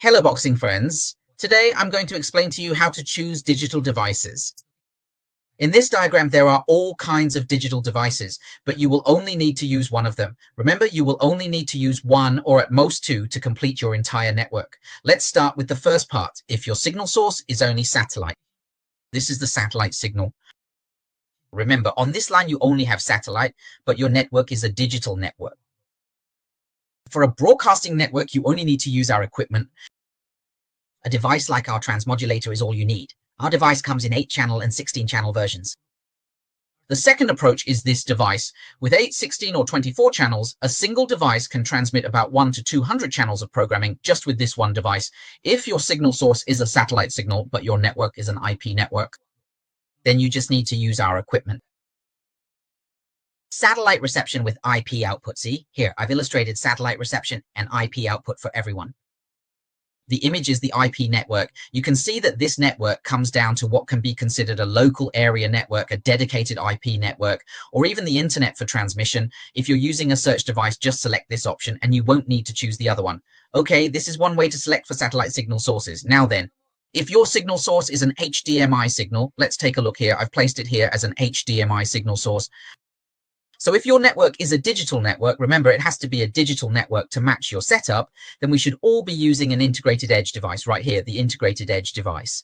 Hello boxing friends, today I'm going to explain to you how to choose digital devices. In this diagram there are all kinds of digital devices, but you will only need to use one of them. Remember, you will only need to use one or at most two to complete your entire network. Let's start with the first part. If your signal source is only satellite, this is the satellite signal. Remember, on this line you only have satellite, but your network is a digital network. For a broadcasting network, you only need to use our equipment. A device like our transmodulator is all you need. Our device comes in 8-channel and 16-channel versions. The second approach is this device. With 8, 16 or 24 channels, a single device can transmit about 1 to 200 channels of programming just with this one device. If your signal source is a satellite signal, but your network is an IP network, then you just need to use our equipment. Satellite reception with IP output. See, here I've illustrated satellite reception and IP output for everyone. The image is the IP network. You can see that this network comes down to what can be considered a local area network, a dedicated IP network, or even the internet for transmission. If you're using a search device, just select this option and you won't need to choose the other one. Okay, this is one way to select for satellite signal sources. Now then, if your signal source is an HDMI signal, let's take a look here. I've placed it here as an HDMI signal source. So if your network is a digital network, remember it has to be a digital network to match your setup, then we should all be using an integrated edge device right here, the integrated edge device.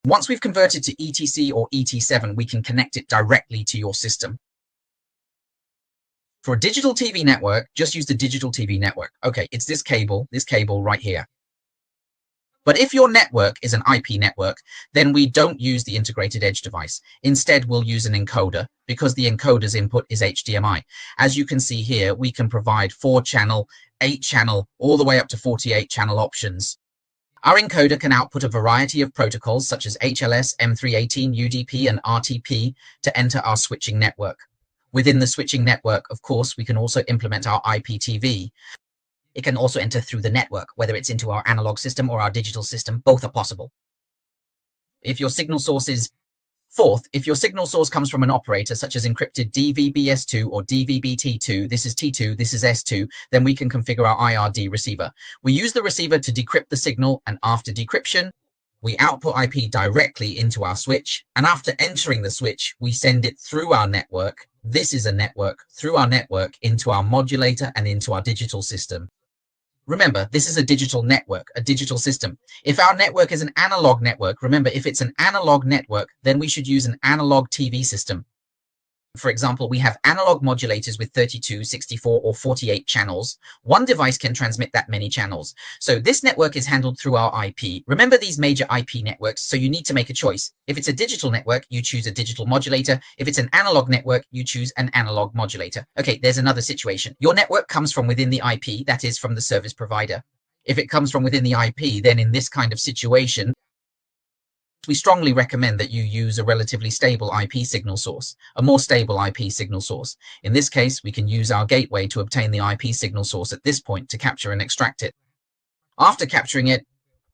Once we've converted to ETC or ET7, we can connect it directly to your system. For a digital TV network, just use the digital TV network. Okay, it's this cable right here. But if your network is an IP network, then we don't use the integrated edge device. Instead, we'll use an encoder because the encoder's input is HDMI. As you can see here, we can provide 4-channel, 8-channel, all the way up to 48-channel options. Our encoder can output a variety of protocols such as HLS, M318, UDP, and RTP to enter our switching network. Within the switching network, of course, we can also implement our IPTV. It can also enter through the network, whether it's into our analog system or our digital system, both are possible. If your signal source if your signal source comes from an operator such as encrypted DVB-S2 or DVB-T2, this is T2, this is S2, then we can configure our IRD receiver. We use the receiver to decrypt the signal, and after decryption, we output IP directly into our switch, and after entering the switch, we send it through our network. This is a network, through our network into our modulator and into our digital system. Remember, this is a digital network, a digital system. If our network is an analog network, remember, if it's an analog network, then we should use an analog TV system. For example, we have analog modulators with 32, 64, or 48 channels. One device can transmit that many channels. So this network is handled through our IP. Remember these major IP networks, so you need to make a choice. If it's a digital network, you choose a digital modulator. If it's an analog network, you choose an analog modulator. Okay, there's another situation. Your network comes from within the IP, that is from the service provider. If it comes from within the IP, then in this kind of situation, we strongly recommend that you use a relatively stable IP signal source, a more stable IP signal source. In this case, we can use our gateway to obtain the IP signal source at this point to capture and extract it. After capturing it,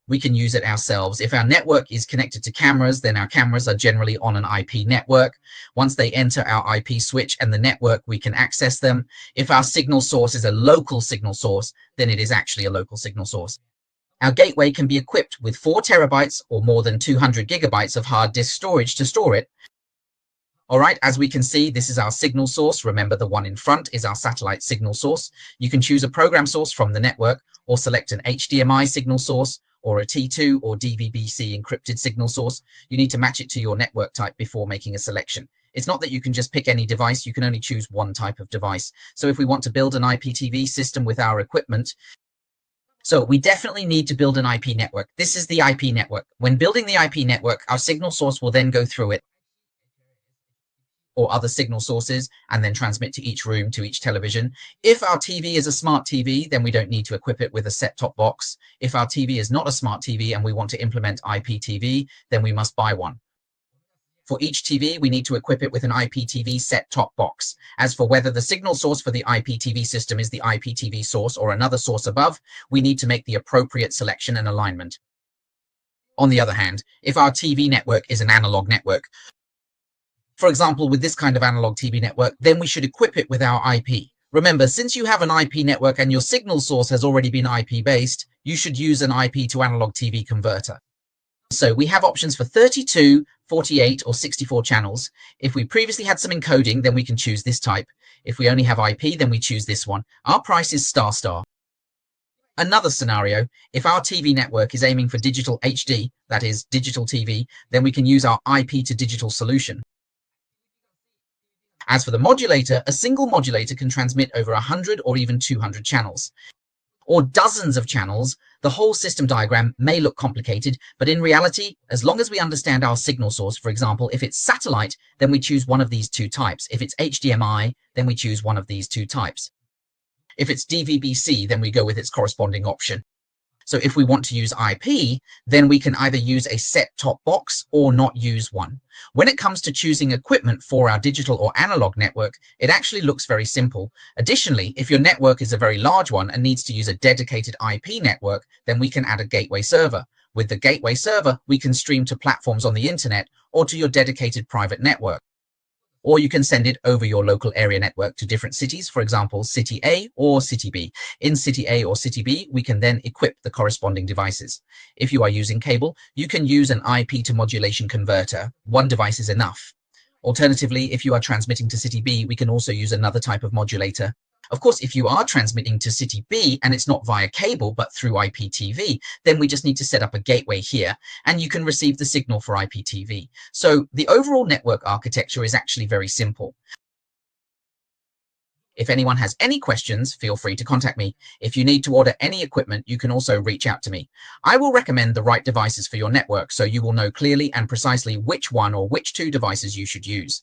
we can use it ourselves. If our network is connected to cameras, then our cameras are generally on an IP network. Once they enter our IP switch and the network, we can access them. If our signal source is a local signal source, then it is actually a local signal source. Our gateway can be equipped with 4 terabytes or more than 200 gigabytes of hard disk storage to store it. All right, as we can see, this is our signal source. Remember, the one in front is our satellite signal source. You can choose a program source from the network or select an HDMI signal source or a T2 or DVB-C encrypted signal source. You need to match it to your network type before making a selection. It's not that you can just pick any device, you can only choose one type of device. So if we want to build an IPTV system with our equipment, so we definitely need to build an IP network. This is the IP network. When building the IP network, our signal source will then go through it or other signal sources and then transmit to each room, to each television. If our TV is a smart TV, then we don't need to equip it with a set-top box. If our TV is not a smart TV and we want to implement IPTV, then we must buy one. For each TV, we need to equip it with an IPTV set-top box. As for whether the signal source for the IPTV system is the IPTV source or another source above, we need to make the appropriate selection and alignment. On the other hand, if our TV network is an analog network, for example, with this kind of analog TV network, then we should equip it with our IP. Remember, since you have an IP network and your signal source has already been IP based, you should use an IP to analog TV converter. So we have options for 32, 48 or 64 channels. If we previously had some encoding, then we can choose this type. If we only have IP, then we choose this one. Our price is ***. Another scenario, if our TV network is aiming for digital HD, that is digital TV, then we can use our IP to digital solution. As for the modulator, a single modulator can transmit over 100 or even 200 channels, or dozens of channels. The whole system diagram may look complicated, but in reality, as long as we understand our signal source, for example, if it's satellite, then we choose one of these two types. If it's HDMI, then we choose one of these two types. If it's DVB-C, then we go with its corresponding option. So if we want to use IP, then we can either use a set-top box or not use one. When it comes to choosing equipment for our digital or analog network, it actually looks very simple. Additionally, if your network is a very large one and needs to use a dedicated IP network, then we can add a gateway server. With the gateway server, we can stream to platforms on the internet or to your dedicated private network. Or you can send it over your local area network to different cities, for example, City A or City B. In City A or City B, we can then equip the corresponding devices. If you are using cable, you can use an IP to modulation converter. One device is enough. Alternatively, if you are transmitting to City B, we can also use another type of modulator. Of course, if you are transmitting to City B and it's not via cable but through IPTV, then we just need to set up a gateway here and you can receive the signal for IPTV. So the overall network architecture is actually very simple. If anyone has any questions, feel free to contact me. If you need to order any equipment, you can also reach out to me. I will recommend the right devices for your network so you will know clearly and precisely which one or which two devices you should use.